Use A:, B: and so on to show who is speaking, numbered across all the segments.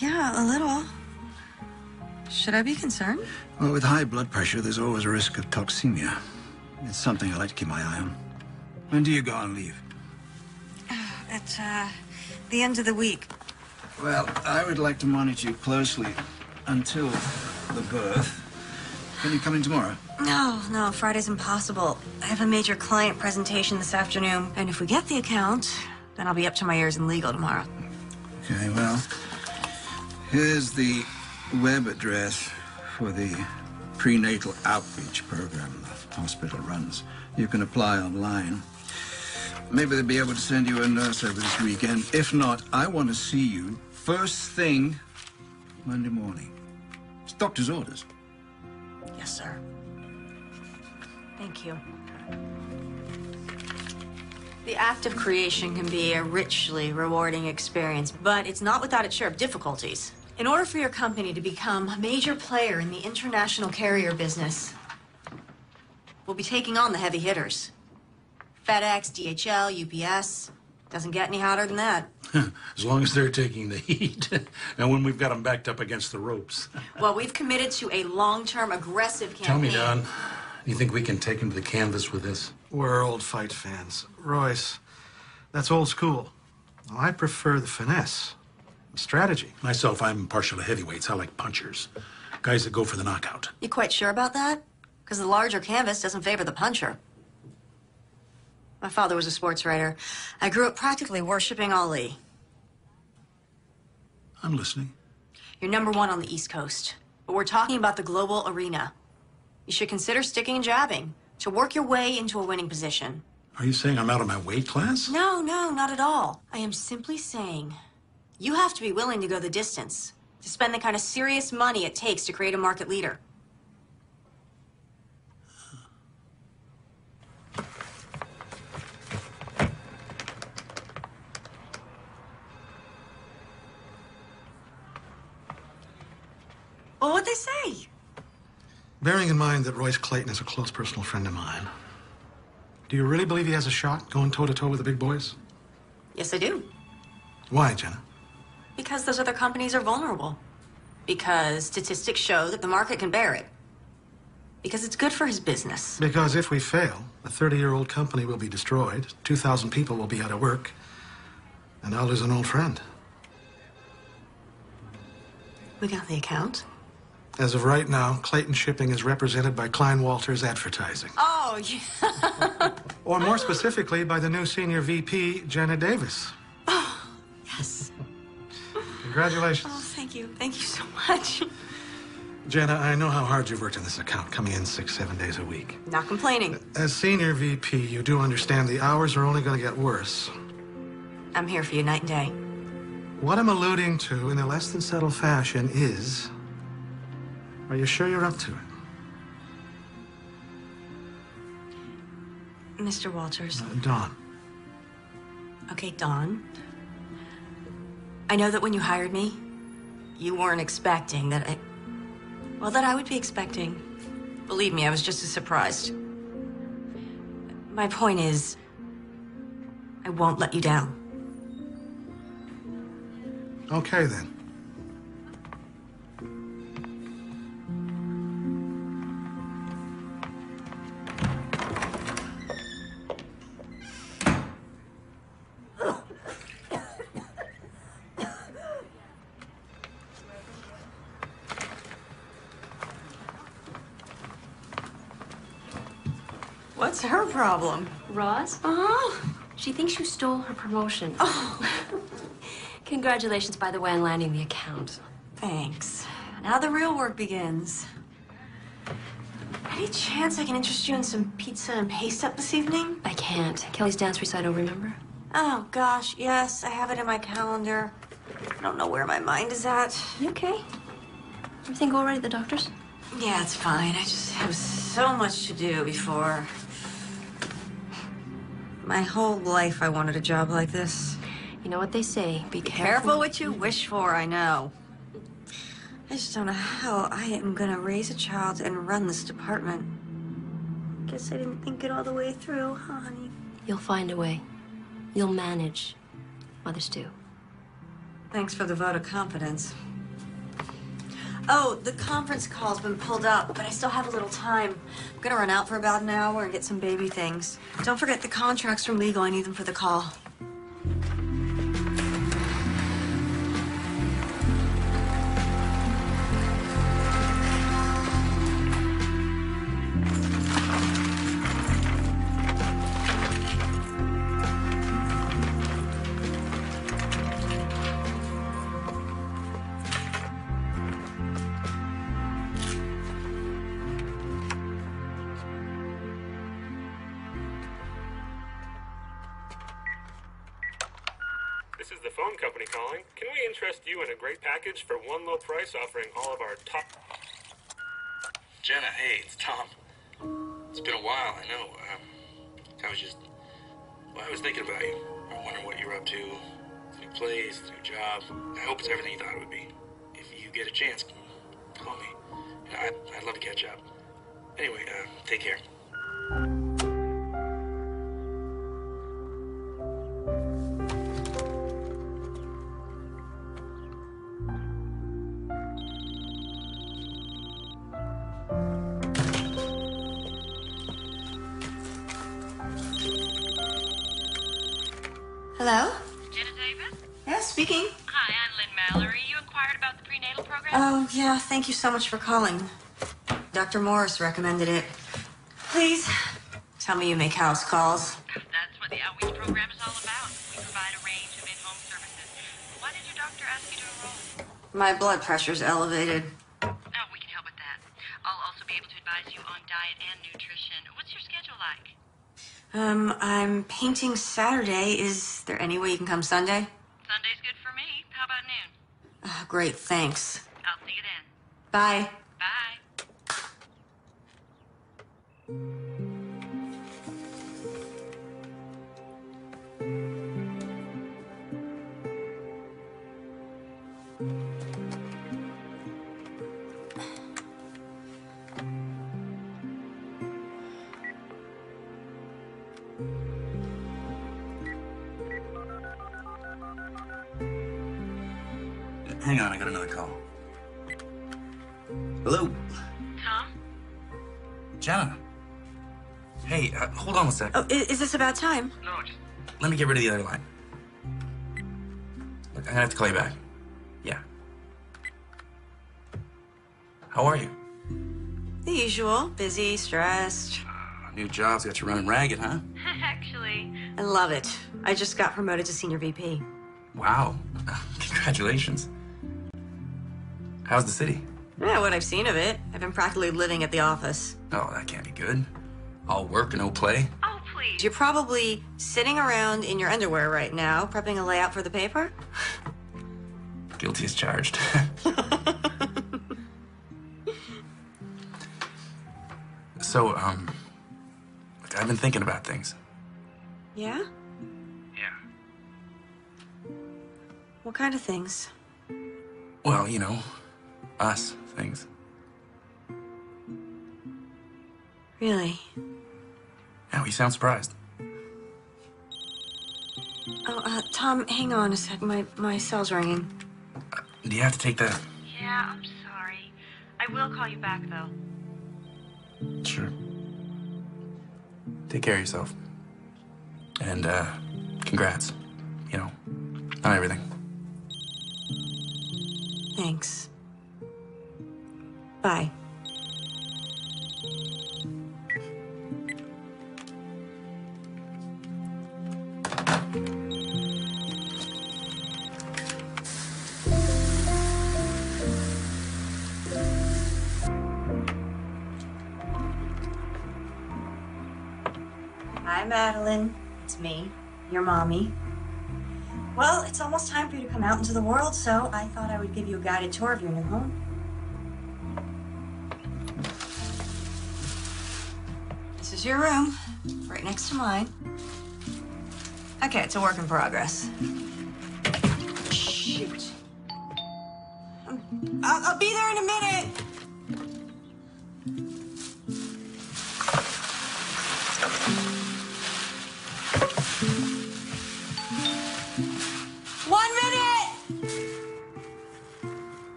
A: Yeah, a little. Should I be concerned?
B: Well, with high blood pressure, there's always a risk of toxemia. It's something I like to keep my eye on. When do you go on leave?
A: At, the end of the week.
B: Well, I would like to monitor you closely until the birth. Can you come in tomorrow?
A: No, Friday's impossible. I have a major client presentation this afternoon, and if we get the account, then I'll be up to my ears in legal tomorrow.
B: Okay, well, here's the web address for the prenatal outreach program the hospital runs. You can apply online. Maybe they'll be able to send you a nurse over this weekend. If not, I want to see you first thing Monday morning. It's doctor's orders.
A: Yes, sir. Thank you. The act of creation can be a richly rewarding experience, but it's not without its share of difficulties. In order for your company to become a major player in the international carrier business, we'll be taking on the heavy hitters. FedEx, DHL, UPS. Doesn't get any hotter than that.
C: As long as they're taking the heat, and when we've got them backed up against the ropes.
A: Well, we've committed to a long-term, aggressive campaign.
C: Tell me, Don, you think we can take them to the canvas with this?
D: We're old fight fans. Royce, that's old school. I prefer the finesse, the strategy.
C: Myself, I'm partial to heavyweights. I like punchers. Guys that go for the knockout.
A: You quite sure about that? Because the larger canvas doesn't favor the puncher. My father was a sports writer. I grew up practically worshiping Ali.
C: I'm listening.
A: You're number one on the East Coast, but we're talking about the global arena. You should consider sticking and jabbing to work your way into a winning position.
C: Are you saying I'm out of my weight class?
A: No, not at all. I am simply saying you have to be willing to go the distance, to spend the kind of serious money it takes to create a market leader. Well, what'd they say?
D: Bearing in mind that Royce Clayton is a close personal friend of mine, do you really believe he has a shot going toe-to-toe with the big boys?
A: Yes, I do.
D: Why, Jenna?
A: Because those other companies are vulnerable. Because statistics show that the market can bear it. Because it's good for his business.
D: Because if we fail, a 30-year-old company will be destroyed, 2,000 people will be out of work, and I'll lose an old friend.
A: We got the account.
D: As of right now, Clayton Shipping is represented by Klein Walters Advertising.
A: Oh, yeah.
D: Or more specifically, by the new senior VP, Jenna Davis.
A: Oh, yes.
D: Congratulations.
A: Oh, thank you. Thank you so much.
D: Jenna, I know how hard you've worked on this account, coming in 6-7 days a week.
A: Not complaining.
D: As senior VP, you do understand the hours are only going to get worse.
A: I'm here for you night and day.
D: What I'm alluding to in a less than subtle fashion is, are you sure you're up to it?
A: Mr. Walters.
D: Dawn.
A: Okay, Dawn. I know that when you hired me, you weren't expecting that I would be expecting. Believe me, I was just as surprised. My point is, I won't let you down.
D: Okay, then.
A: What's her problem?
E: Roz?
A: Oh.
E: She thinks you stole her promotion.
A: Oh.
E: Congratulations, by the way, on landing the account.
A: Thanks. Now the real work begins. Any chance I can interest you in some pizza and paste up this evening?
E: I can't. Kelly's dance recital, remember?
A: Oh, gosh, yes. I have it in my calendar. I don't know where my mind is at.
E: You okay? Everything go all right at the doctor's?
A: Yeah, it's fine. I just have so much to do before... My whole life I wanted a job like this.
E: You know what they say, be
A: Careful what you wish for, I know. I just don't know how I am gonna raise a child and run this department. Guess I didn't think it all the way through, huh, honey?
E: You'll find a way. You'll manage. Mothers do.
A: Thanks for the vote of confidence. Oh, the conference call's been pulled up, but I still have a little time. I'm gonna run out for about an hour and get some baby things. Don't forget the contracts from legal. I need them for the call.
F: This is the phone company calling. Can we interest you in a great package for one low price offering all of our top... Jenna, hey, it's Tom. It's been a while, I know. I was thinking about you. I wondering what you're up to. New place, new job. I hope it's everything you thought it would be. If you get a chance, call me. I'd love to catch up. Anyway, take care.
A: Hello?
G: Jenna Davis?
A: Yeah, speaking.
G: Hi, I'm Lynn Mallory. You inquired about the prenatal program?
A: Oh, yeah, thank you so much for calling. Dr. Morris recommended it. Please, tell me you make house calls.
G: That's what the outreach program is all about. We provide a range of in-home services. Why did your doctor ask you to enroll?
A: My blood pressure's elevated.
G: Oh, we can help with that. I'll also be able to advise you on diet and nutrition. What's your schedule like?
A: I'm painting Saturday. Is there any way you can come Sunday?
G: Sunday's good for me. How about noon?
A: Great, thanks.
G: I'll see you then.
A: Bye.
G: Bye.
H: Hang on, I got another call. Hello?
G: Tom?
H: Jenna? Hey, hold on a sec.
A: Oh, is this about time?
H: No, just... Let me get rid of the other line. Look, I'm gonna have to call you back. Yeah. How are you?
A: The usual. Busy, stressed.
H: New job's got you running ragged, huh?
G: Actually,
A: I love it. I just got promoted to senior VP.
H: Wow. Congratulations. How's the city?
A: Yeah, what I've seen of it. I've been practically living at the office.
H: Oh, that can't be good. All work and no play.
G: oh, please.
A: You're probably sitting around in your underwear right now, prepping a layout for the paper?
H: Guilty as charged. So, look, I've been thinking about things.
A: Yeah?
H: Yeah.
A: What kind of things?
H: Well, you know, us things.
A: Really?
H: Yeah, you sound surprised.
A: Oh, Tom, hang on a sec. My cell's ringing.
H: Do you have to take that?
G: Yeah, I'm sorry. I will call you back, though.
H: Sure. Take care of yourself. And, congrats. You know, on everything.
A: Thanks. Bye. Hi, Madeline. It's me, your mommy. Well, it's almost time for you to come out into the world, so I thought I would give you a guided tour of your new home. This is your room, right next to mine. Okay, it's a work in progress. Shoot. I'll be there in a minute. One minute!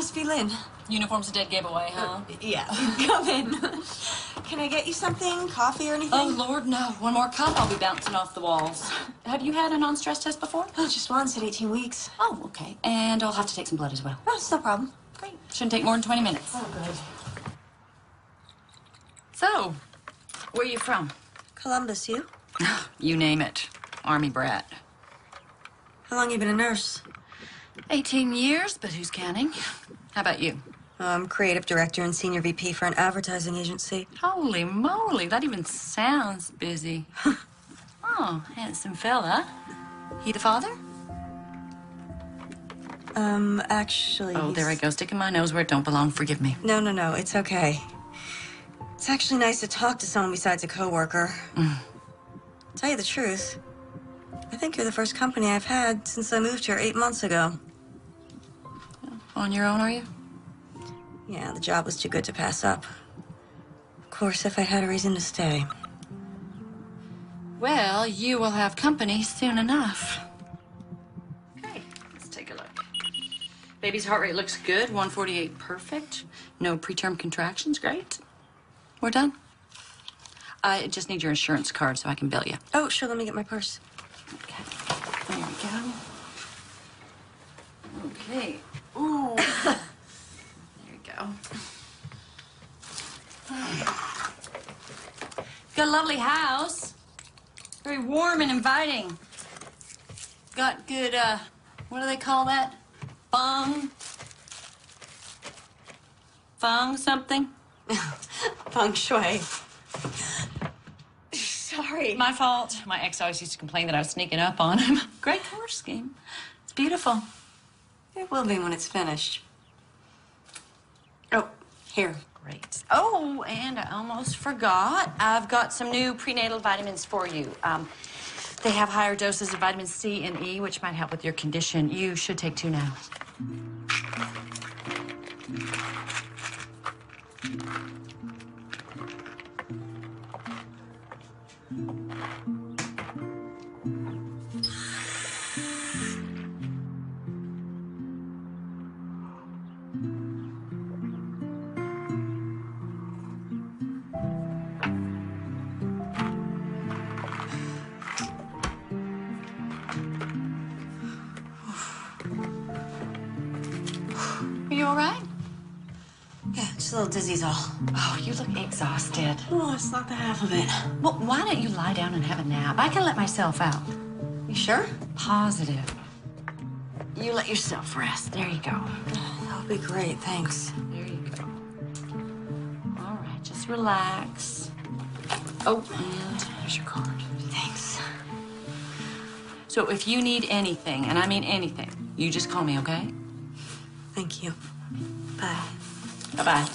A: must be Lynn.
E: Uniform's a dead giveaway, huh?
A: Yeah, come in. Can I get you something? Coffee or anything?
E: Oh, Lord, no. One more cup, I'll be bouncing off the walls. Have you had a non-stress test before?
A: Oh, just once at 18 weeks.
E: Oh, okay. And I'll have to take some blood as well.
A: Oh, it's no problem.
E: Great. Shouldn't take more than 20 minutes.
A: Oh, good.
E: So, where are you from?
A: Columbus, you?
E: You name it. Army brat.
A: How long you been a nurse?
E: 18 years, but who's counting? How about you?
A: I'm creative director and senior VP for an advertising agency.
E: Holy moly, that even sounds busy. Oh, handsome fella. He the father?
A: Actually...
E: Oh, there I go, sticking my nose where it don't belong. Forgive me.
A: No, it's okay. It's actually nice to talk to someone besides a coworker. Tell you the truth, I think you're the first company I've had since I moved here 8 months ago.
E: On your own, are you?
A: Yeah, the job was too good to pass up. Of course, if I had a reason to stay.
E: Well, you will have company soon enough. Okay, let's take a look. Baby's heart rate looks good, 148 perfect. No preterm contractions, great. We're done. I just need your insurance card so I can bill you.
A: Oh, sure, let me get my purse.
E: Okay, there we go. Okay. Ooh. There you go. Got a lovely house. Very warm and inviting. Got good, what do they call that? Feng something?
A: Feng shui. Sorry.
E: My fault. My ex always used to complain that I was sneaking up on him. Great color scheme. It's beautiful.
A: It will be when it's finished. Oh, here.
E: Great. Oh, and I almost forgot. I've got some new prenatal vitamins for you. They have higher doses of vitamin C and E, which might help with your condition. You should take 2 now. Are you all right?
A: Yeah, just a little dizzy's all.
E: Oh, you look exhausted.
A: Oh, it's not the half of it.
E: Well, why don't you lie down and have a nap? I can let myself out.
A: You sure?
E: Positive. You let yourself rest. There you go.
A: That'll be great, thanks.
E: There you go. All right, just relax. Oh, and here's your card.
A: Thanks.
E: So if you need anything, and I mean anything, you just call me, okay?
A: Thank you. Bye.
E: Bye-bye.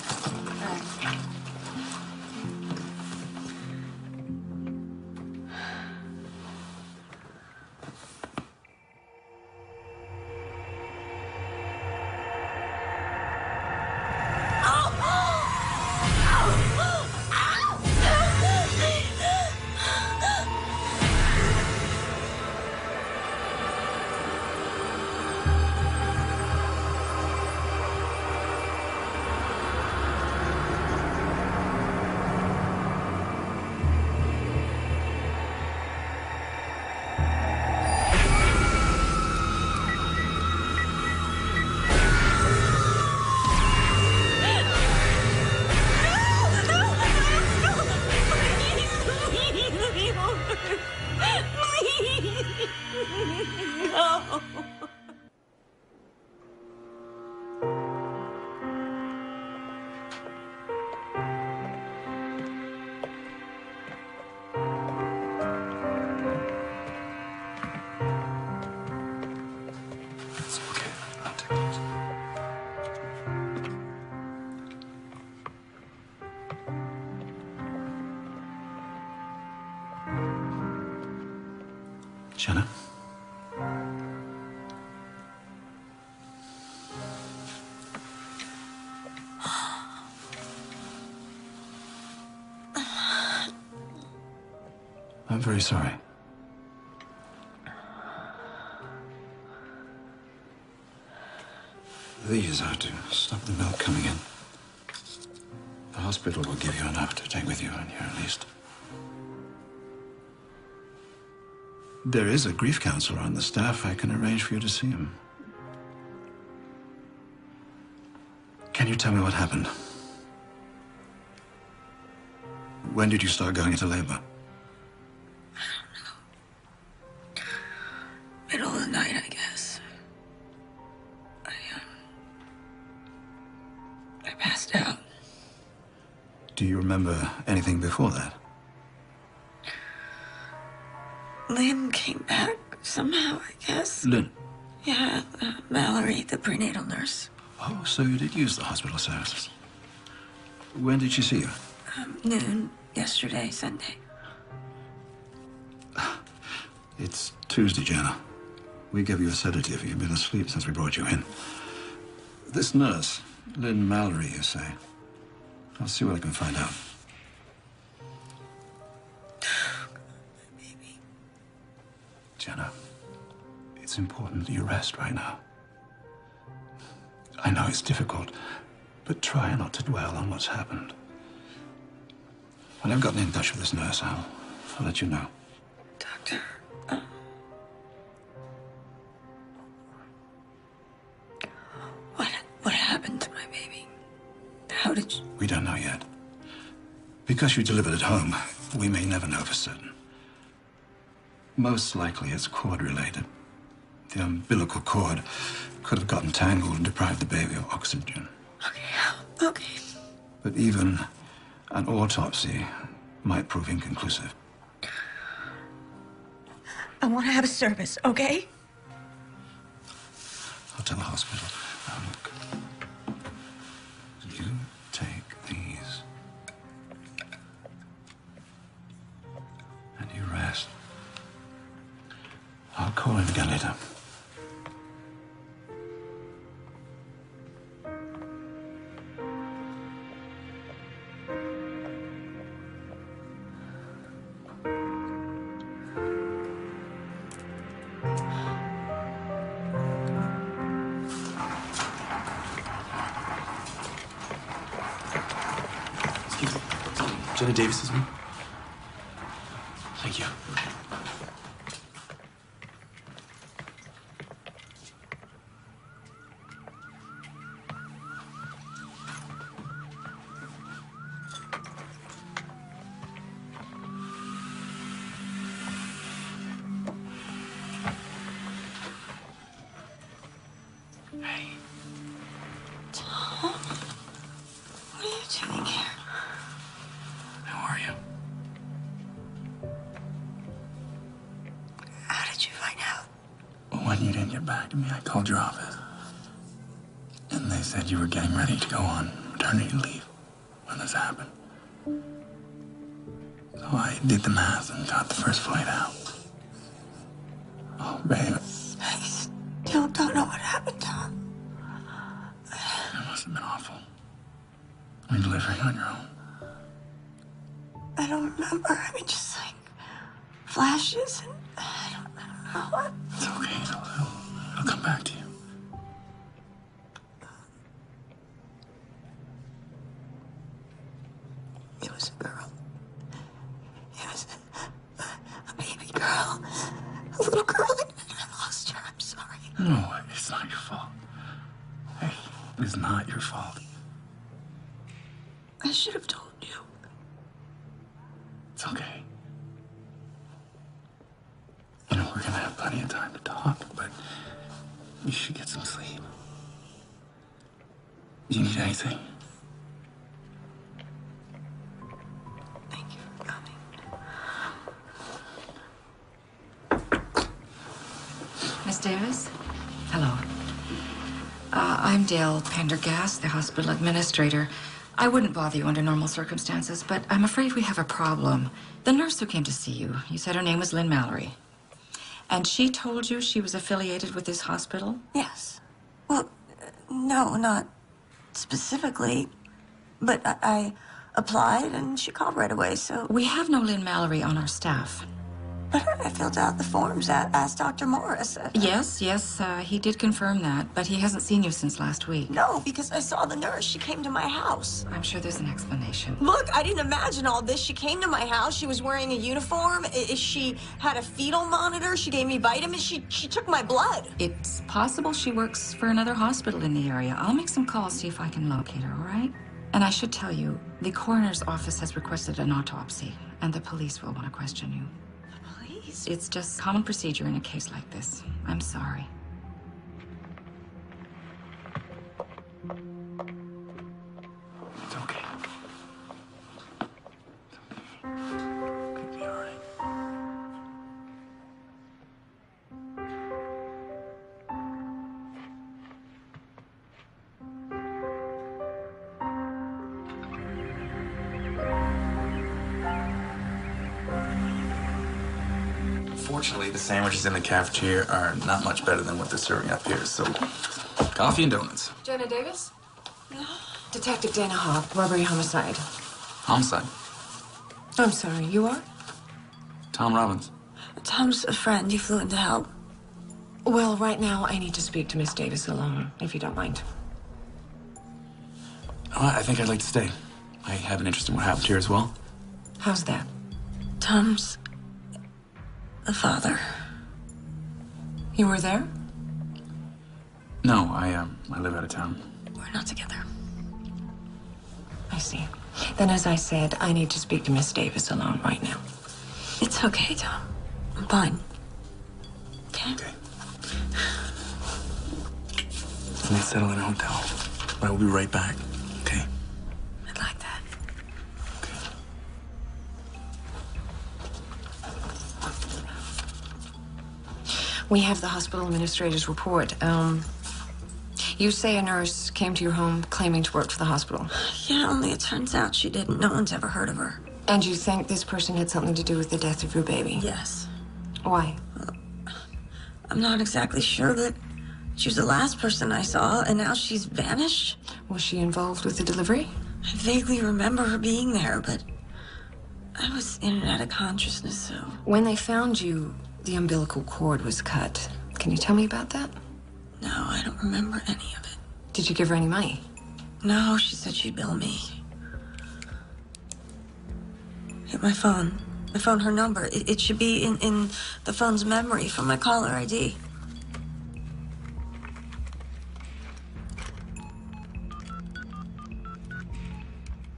H: It's okay. I'll take those. Jenna? I'm very sorry.
B: These are to stop the milk coming in. The hospital will give you enough to take with you on your least. There is a grief counselor on the staff. I can arrange for you to see him. Can you tell me what happened? When did you start going into labor?
E: Middle of the night, I guess. I passed out.
B: Do you remember anything before that?
E: Lynn came back somehow, I guess.
B: Lynn?
E: Yeah, Mallory, the prenatal nurse.
B: Oh, so you did use the hospital services. When did she see you?
E: Noon yesterday, Sunday.
B: It's Tuesday, Jenna. We gave you a sedative. You've been asleep since we brought you in. This nurse, Lynn Mallory, you say? I'll see what I can find out.
E: Baby.
B: Jenna, it's important that you rest right now. I know it's difficult, but try not to dwell on what's happened. When I've gotten in touch with this nurse, I'll let you know.
E: Doctor, what happened to my baby? How did you...
B: We don't know yet. Because you delivered at home, we may never know for certain. Most likely it's cord-related. The umbilical cord could have gotten tangled and deprived the baby of oxygen.
E: Okay.
B: But even an autopsy might prove inconclusive.
E: I want to have a service, okay?
B: I'll tell the hospital. Now look. You take these. And you rest. I'll call in again later.
H: Jenna Davis is me. Thank you.
E: Hey. Tom? What are you doing here?
H: How are you?
E: How did you find out?
H: When you didn't get back to me, I called your office. And they said you were getting ready to go on maternity leave when this happened. So I did the math and got the first flight out. Oh, babe.
E: I still don't know what happened, Tom.
H: It must have been awful. When delivering on your own.
E: I don't remember. I mean, just like flashes and I don't know what.
H: It's okay. It'll come back to you.
E: It was a girl. It was a baby girl. A little girl. I lost her. I'm sorry.
H: No, it's not your fault. Hey, it's not your fault.
E: I should have told you.
H: It's okay. You know, we're gonna have plenty of time to talk, but you should get some sleep. Do you need anything?
E: Thank you for coming.
I: Miss Davis? Hello. I'm Dale Pendergast, the hospital administrator. I wouldn't bother you under normal circumstances, but I'm afraid we have a problem. The nurse who came to see you, you said her name was Lynn Mallory. And she told you she was affiliated with this hospital?
E: Yes. Well, no, not specifically. But I applied and she called right away, so...
I: We have no Lynn Mallory on our staff.
A: But I filled out the forms, asked Dr. Morris.
I: Yes, he did confirm that, but he hasn't seen you since last week.
A: No, because I saw the nurse. She came to my house.
I: I'm sure there's an explanation.
A: Look, I didn't imagine all this. She came to my house. She was wearing a uniform. She had a fetal monitor. She gave me vitamins. She took my blood.
I: It's possible she works for another hospital in the area. I'll make some calls, see if I can locate her, all right? And I should tell you, the coroner's office has requested an autopsy, and the police will want to question you.
A: Please?
I: It's just common procedure in a case like this. I'm sorry.
H: It's okay. It'll be all right. Fortunately, the sandwiches in the cafeteria are not much better than what they're serving up here, so coffee and donuts.
I: Jenna Davis? Detective Dana Hawk, robbery homicide.
H: Homicide.
I: I'm sorry, you are?
H: Tom Robbins.
A: Tom's a friend. He flew in to help.
I: Well, right now, I need to speak to Miss Davis alone, if you don't mind.
H: Oh, I think I'd like to stay. I have an interest in what happened here as well.
I: How's that?
A: Tom's the father.
I: You were there?
H: No, I live out of town.
A: We're not together.
I: I see. Then, as I said, I need to speak to Miss Davis alone right now.
A: It's okay, Tom. I'm fine. Okay?
H: Okay. Let's settle in a hotel. But I will be right back. Okay?
A: I'd like that.
H: Okay.
I: We have the hospital administrator's report. You say a nurse came to your home claiming to work for the hospital.
A: Yeah, only it turns out she didn't. No one's ever heard of her.
I: And you think this person had something to do with the death of your baby?
A: Yes.
I: Why?
A: I'm not exactly sure, but she was the last person I saw, and now she's vanished.
I: Was she involved with the delivery?
A: I vaguely remember her being there, but I was in and out of consciousness, so...
I: When they found you, the umbilical cord was cut. Can you tell me about that?
A: No, I don't remember any of it.
I: Did you give her any money?
A: No, she said she'd bill me. Hit my phone. I found her number. It should be in the phone's memory from my caller ID.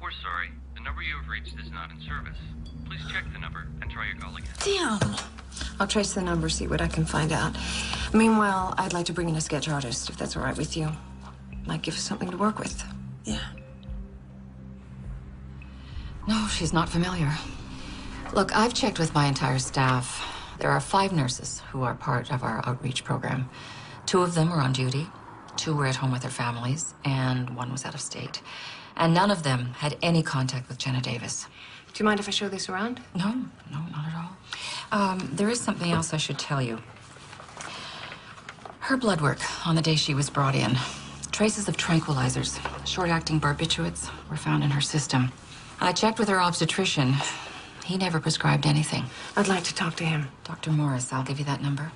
J: We're sorry. The number you have reached is not in service. Please check the number and try your call again.
A: Damn!
I: I'll trace the number, see what I can find out. Meanwhile, I'd like to bring in a sketch artist, if that's all right with you. Might give us something to work with.
A: Yeah.
I: No, she's not familiar. Look, I've checked with my entire staff. There are 5 nurses who are part of our outreach program. 2 of them are on duty, 2 were at home with their families, and 1 was out of state. And none of them had any contact with Jenna Davis. Do you mind if I show this around? No, not at all. There is something else I should tell you. Her blood work on the day she was brought in. Traces of tranquilizers, short-acting barbiturates, were found in her system. I checked with her obstetrician. He never prescribed anything. I'd like to talk to him. Dr. Morris, I'll give you that number.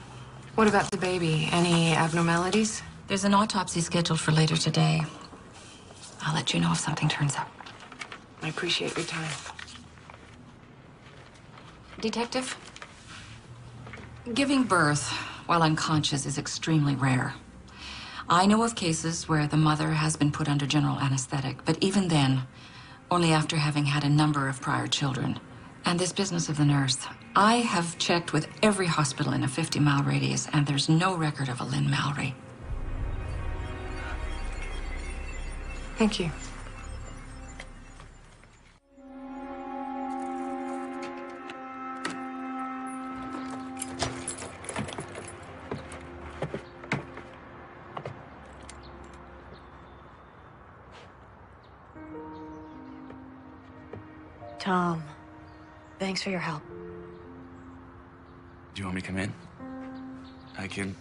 I: What about the baby? Any abnormalities? There's an autopsy scheduled for later today. I'll let you know if something turns up. I appreciate your time. Detective? Giving birth while unconscious is extremely rare. I know of cases where the mother has been put under general anesthetic, but even then, only after having had a number of prior children. And this business of the nurse, I have checked with every hospital in a 50-mile radius, and there's no record of a Lynn Mallory. Thank you.
A: Tom, thanks for your help.
H: Do you want me to come in? I can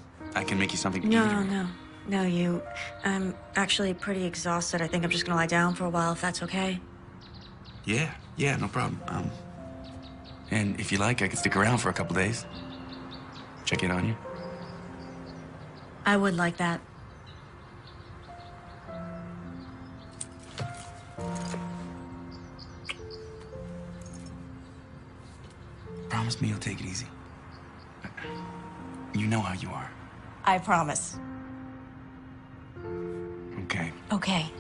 H: make you something to eat.
A: No, you. I'm actually pretty exhausted. I think I'm just gonna lie down for a while, if that's okay.
H: Yeah, no problem.
K: And if you like, I could stick around for a couple days. Check in on you.
A: I would like that.
K: Promise me you'll take it easy. You know how you are.
A: I promise.
K: Okay.
A: Okay.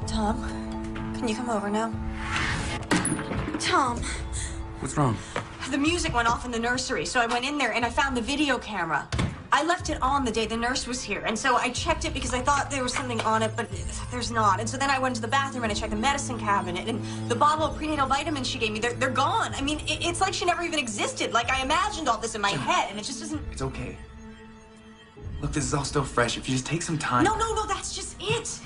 A: Tom, can you come over now? Tom,
K: What's wrong?
A: the music went off in the nursery, so I went in there and I found the video camera. I left it on the day the nurse was here, and so I checked it because I thought there was something on it, but there's not. And so then I went to the bathroom and I checked the medicine cabinet, and the bottle of prenatal vitamins she gave me, they're gone. I mean, it's like she never even existed. Like, I imagined all this in my head, and it just doesn't...
K: It's okay. Look, this is all still fresh. If you just take some time...
A: No, that's just it.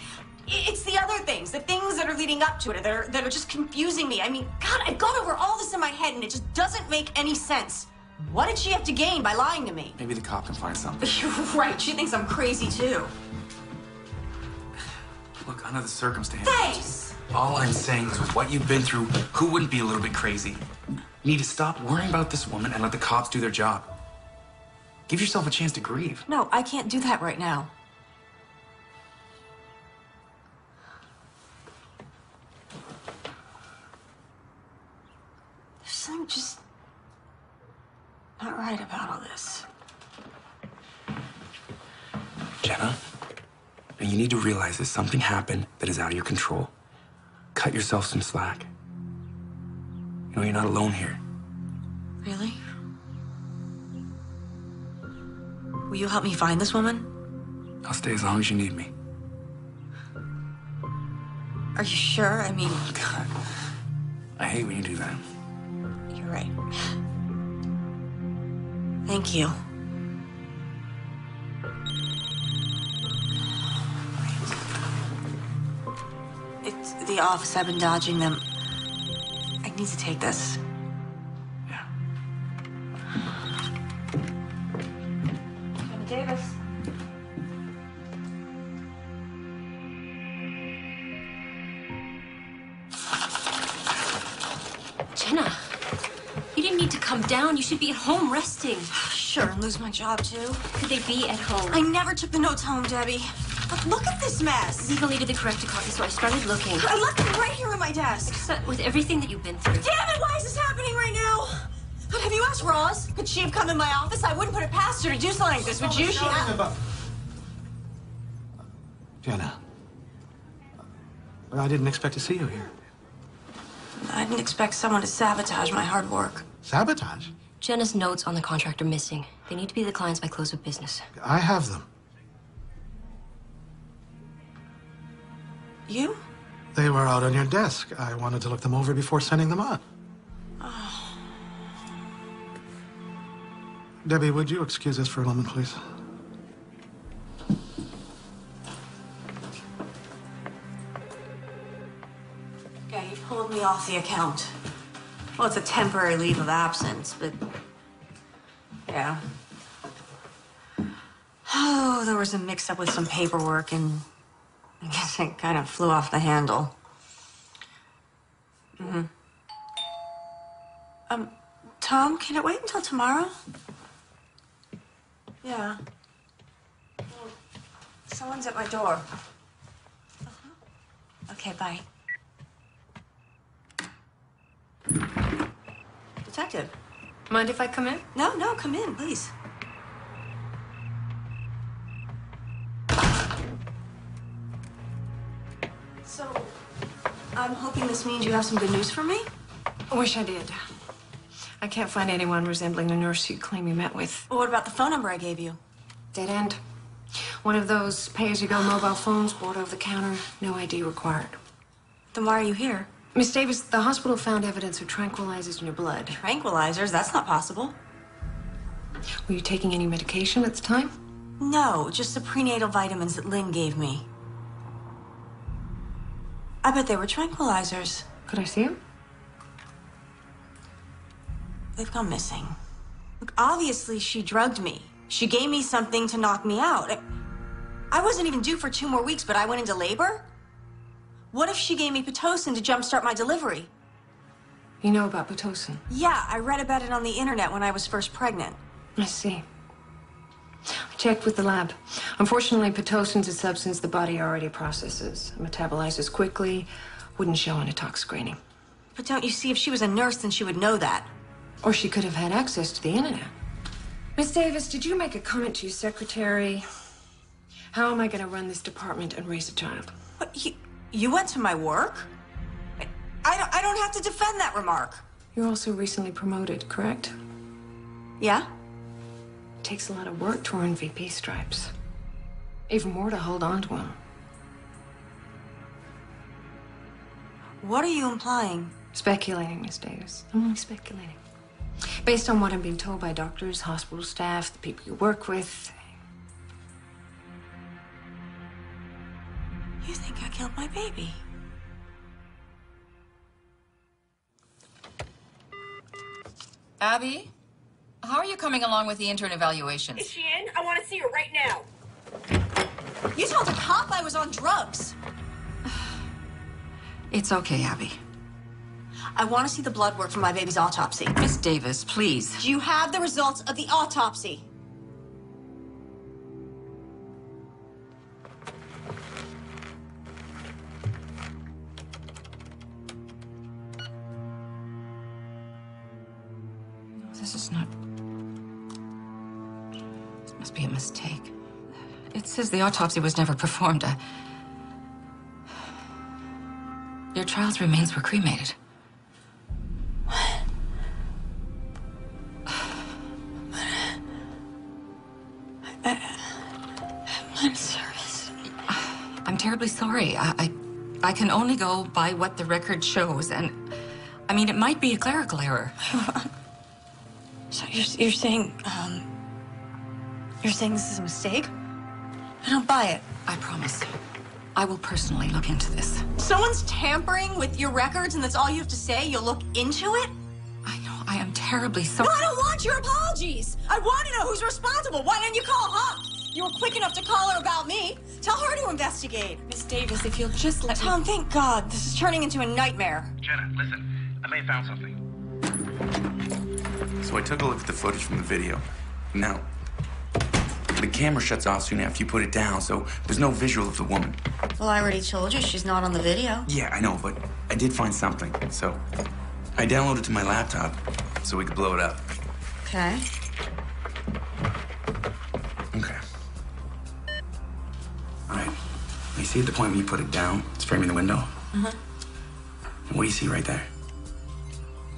A: It's the other things, the things that are leading up to it that are just confusing me. I mean, God, I've gone over all this in my head, and it just doesn't make any sense. What did she have to gain by lying to me?
K: Maybe the cop can find something.
A: You're right. She thinks I'm crazy, too.
K: Look, under the circumstances...
A: Thanks!
K: All I'm saying is with what you've been through, who wouldn't be a little bit crazy? You need to stop worrying about this woman and let the cops do their job. Give yourself a chance to grieve.
A: No, I can't do that right now. There's something just not right about all this.
K: Jenna, you need to realize that something happened that is out of your control. Cut yourself some slack. You know, you're not alone here.
A: Really? Will you help me find this woman?
K: I'll stay as long as you need me.
A: Are you sure? I mean...
K: Oh, God. I hate when you do that.
A: You're right. Thank you. It's the office. I've been dodging them. I need to take this.
K: Yeah.
A: Jenna Davis.
L: Jenna, you didn't need to come down. You should be at home resting.
A: Sure, and lose my job, too.
L: Could they be at home?
A: I never took the notes home, Debbie. Look at this mess.
L: Legally to the corrected copy, so I started looking.
A: I left them right here on my desk.
L: So, with everything that you've been through.
A: Damn it, why is this happening right now? But have you asked Roz? Could she have come in my office? I wouldn't put it past her to do something like this, would you?
D: Jenna, I didn't expect to see you here.
A: I didn't expect someone to sabotage my hard work.
D: Sabotage?
L: Jenna's notes on the contract are missing. They need to be the clients by close of business.
D: I have them.
A: You?
D: They were out on your desk. I wanted to look them over before sending them on.
A: Oh.
D: Debbie, would you excuse us for a moment, please?
A: Yeah, you pulled me off the account. Well, it's a temporary leave of absence, but... yeah. Oh, there was a mix-up with some paperwork, and I guess it kind of flew off the handle. Mm-hmm. Tom, can it wait until tomorrow? Yeah. Well, someone's at my door. Okay, bye. Detective.
I: Mind if I come in?
A: No, no, come in, please. So, I'm hoping this means you have some good news for me?
I: I wish I did. I can't find anyone resembling the nurse you claim you met with.
A: Well, what about the phone number I gave you?
I: Dead end. One of those pay-as-you-go mobile phones bought over the counter, no ID required.
A: Then why are you here?
I: Miss Davis, the hospital found evidence of tranquilizers in your blood.
A: Tranquilizers? That's not possible.
I: Were you taking any medication at the time?
A: No, just the prenatal vitamins that Lynn gave me. I bet they were tranquilizers.
I: Could I see them?
A: They've gone missing. Look, obviously she drugged me. She gave me something to knock me out. I wasn't even due for 2 more weeks, but I went into labor? What if she gave me Pitocin to jumpstart my delivery?
I: You know about Pitocin?
A: Yeah, I read about it on the internet when I was first pregnant.
I: I see. I checked with the lab. Unfortunately, Pitocin's a substance the body already processes. It metabolizes quickly, wouldn't show on a tox screening.
A: But don't you see, if she was a nurse, then she would know that.
I: Or she could have had access to the internet. Miss Davis, did you make a comment to your secretary? How am I going to run this department and raise a child?
A: What, you went to my work? I don't have to defend that remark.
I: You're also recently promoted, correct?
A: Yeah?
I: It takes a lot of work to earn VP stripes. Even more to hold on to them.
A: What are you implying?
I: Speculating, Miss Davis. I'm only speculating. Based on what I'm being told by doctors, hospital staff, the people you work with.
A: You think I killed my baby?
M: Abby, how are you coming along with the intern evaluations?
N: Is she in? I want to see her right now.
A: You told a cop I was on drugs.
M: It's okay, Abby.
A: I want to see the blood work from my baby's autopsy.
M: Miss Davis, please.
A: Do you have the results of the autopsy?
M: This is not... This must be a mistake. It says the autopsy was never performed. Your child's remains were cremated.
A: I'm service.
M: I'm terribly sorry. I can only go by what the record shows, and I mean, it might be a clerical error.
A: So you're saying this is a mistake? I don't buy it.
M: I promise. I will personally look into this.
A: Someone's tampering with your records, and that's all you have to say? You'll look into it?
M: I know. I am terribly sorry.
A: No, I don't want your apologies. I want to know who's responsible. Why didn't you call her? You were quick enough to call her about me. Tell her to investigate.
I: Miss Davis, if you'll just let
A: Tom, thank God. This is turning into a nightmare.
F: Jenna, listen. I may have found something.
K: So I took a look at the footage from the video. Now, the camera shuts off soon after you put it down, so there's no visual of the woman.
A: Well, I already told you she's not on the video.
K: Yeah, I know, but I did find something, so I downloaded it to my laptop so we could blow it up.
A: Okay.
K: Okay. All right. You see at the point when you put it down, it's framing the window?
A: Mm-hmm.
K: And what do you see right there?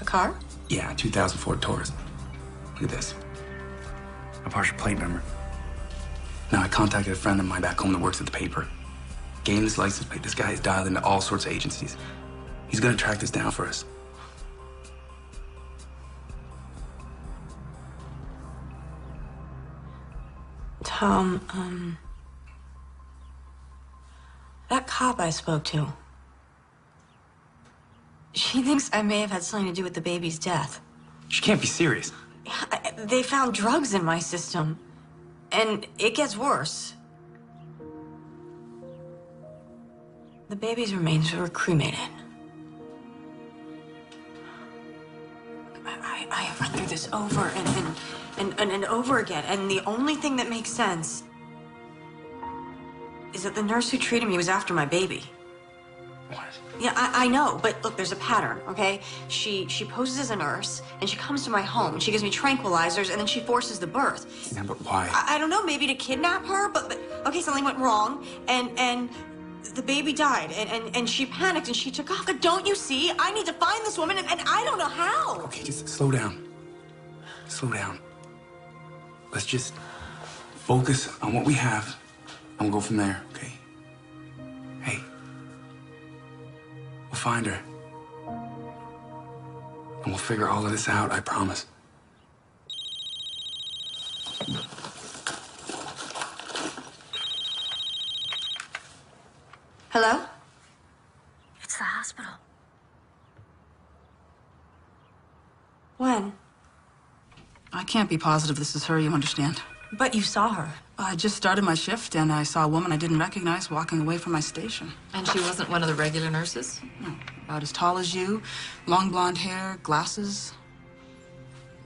A: A car?
K: Yeah, 2004 Taurus. Look at this. A partial plate number. Now, I contacted a friend of mine back home that works at the paper. Gave him this license plate. This guy is dialed into all sorts of agencies. He's gonna track this down for us.
A: Tom, that cop I spoke to, she thinks I may have had something to do with the baby's death.
K: She can't be serious.
A: They found drugs in my system, and it gets worse. The baby's remains were cremated. I have run through this over and over again, and the only thing that makes sense is that the nurse who treated me was after my baby.
K: What?
A: Yeah, I know, but look, there's a pattern, okay? She poses as a nurse, and she comes to my home, and she gives me tranquilizers, and then she forces the birth.
K: Yeah, but why?
A: I don't know, maybe to kidnap her, but okay, something went wrong, and the baby died, and she panicked, and she took off. But don't you see? I need to find this woman, and I don't know how.
K: Okay, just slow down. Slow down. Let's just focus on what we have, and we'll go from there, okay? Hey. We'll find her. And we'll figure all of this out, I promise.
A: Hello?
L: It's the hospital.
A: When?
O: I can't be positive this is her, you understand.
A: But you saw her.
O: I just started my shift, and I saw a woman I didn't recognize walking away from my station.
I: And she wasn't one of the regular nurses?
O: No, about as tall as you, long blonde hair, glasses.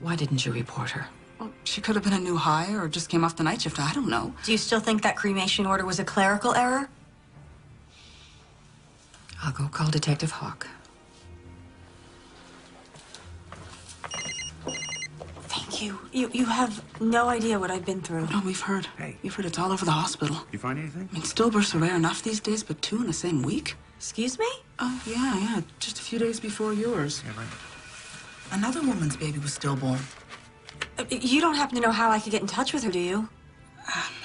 I: Why didn't you report her?
O: Well, she could have been a new hire or just came off the night shift. I don't know.
A: Do you still think that cremation order was a clerical error?
I: I'll go call Detective Hawk.
A: Thank you. You have no idea what I've been through.
O: No, we've heard.
K: Hey.
O: You've heard it's all over the hospital.
K: You find anything?
O: I mean, stillbirths are rare enough these days, but 2 in the same week?
A: Excuse me?
O: Oh, yeah. Just a few days before yours.
K: Yeah, right.
O: Another woman's baby was stillborn.
A: You don't happen to know how I could get in touch with her, do you?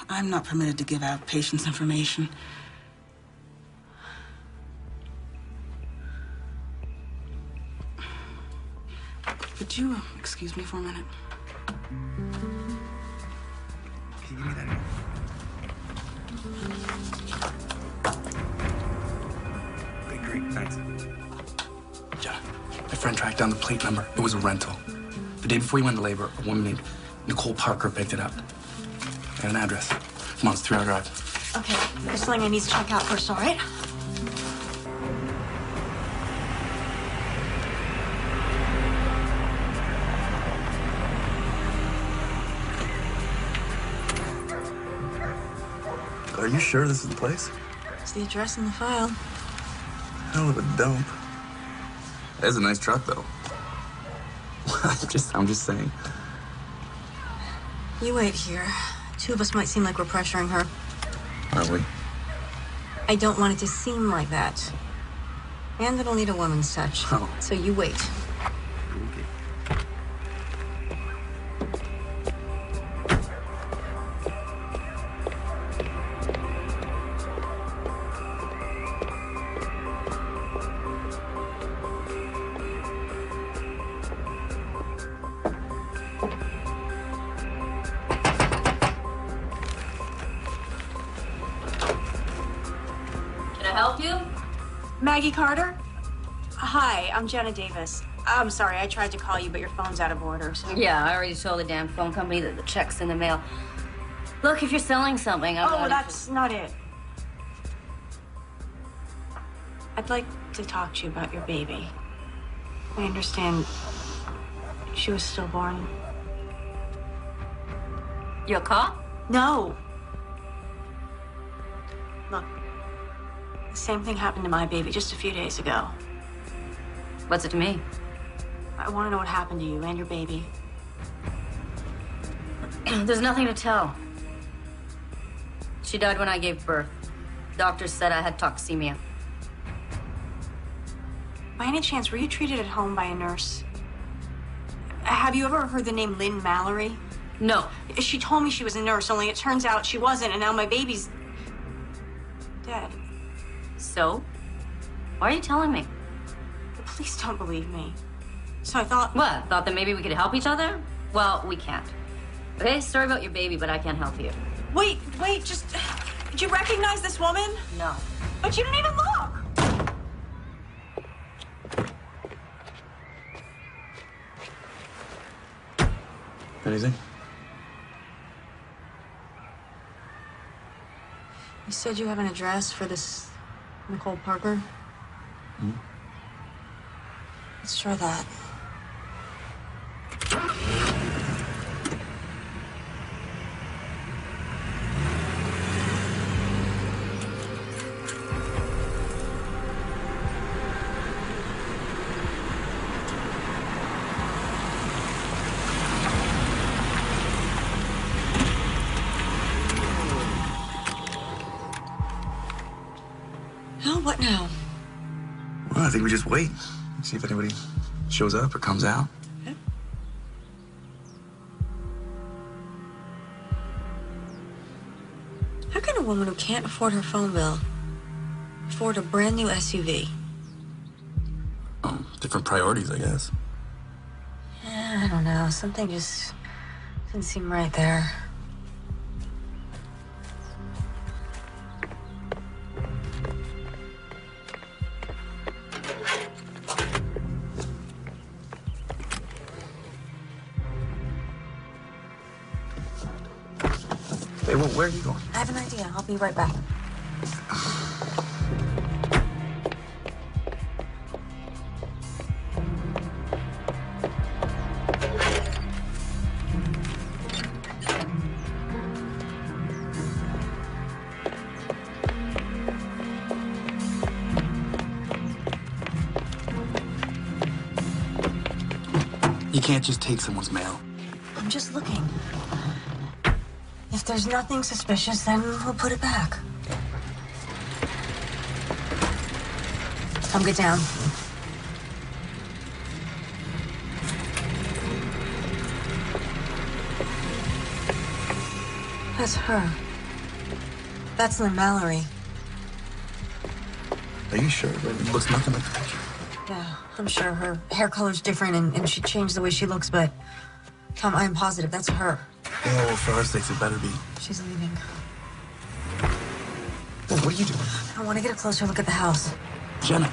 O: I'm not permitted to give out patients' information. Could you excuse me for a minute?
K: Can you give me that? Okay, great, thanks. Yeah, my friend tracked down the plate number. It was a rental. The day before he went into labor, a woman named Nicole Parker picked it up. And an address. Come on, it's a 3-hour drive.
A: Okay, there's something I need to check out first, all right?
K: Are you sure this is the place?
A: It's the address in the file.
K: Hell of a dump. That's a nice truck, though. I'm just saying.
A: You wait here. 2 of us might seem like we're pressuring her.
K: Are we?
A: I don't want it to seem like that. And it'll need a woman's touch.
K: Oh.
A: So you wait. Maggie Carter? Hi, I'm Jenna Davis. I'm sorry, I tried to call you, but your phone's out of order, so...
L: Yeah, I already told the damn phone company that the check's in the mail. Look, if you're selling something, I'm
A: well, that's not it. I'd like to talk to you about your baby. I understand she was stillborn.
L: You a cop?
A: No. Look, the same thing happened to my baby just a few days ago.
L: What's it to me?
A: I want to know what happened to you and your baby.
L: There's nothing to tell. She died when I gave birth. Doctors said I had toxemia.
A: By any chance, were you treated at home by a nurse? Have you ever heard the name Lynn Mallory?
L: No.
A: She told me she was a nurse, only it turns out she wasn't, and now my baby's dead.
L: So? Why are you telling me?
A: The police don't believe me. So I thought...
L: What? Thought that maybe we could help each other? Well, we can't. Okay, sorry about your baby, but I can't help you.
A: Wait, just... Did you recognize this woman?
L: No.
A: But you didn't even look!
K: Anything?
A: You said you have an address for this Nicole Parker?
K: Hmm?
A: Let's try that. Hell, what now?
K: Well, I think we just wait. See if anybody shows up or comes out.
A: Okay. How can a woman who can't afford her phone bill afford a brand new SUV?
K: Different priorities, I guess.
A: I don't know. Something just didn't seem right there.
K: Hey, well, where are you going?
A: I have an idea. I'll be right back.
K: You can't just take someone's mail.
A: I'm just looking. If there's nothing suspicious, then we'll put it back. Come get down. That's her. That's Lynn Mallory.
K: Are you sure? It looks nothing like the picture.
A: Yeah, I'm sure her hair color's different and she changed the way she looks, but Tom, I am positive that's her.
K: Yeah, well, for our sakes, it better be.
A: She's leaving.
K: Well, what are you doing?
A: I want to get a closer look at the house.
K: Jenna.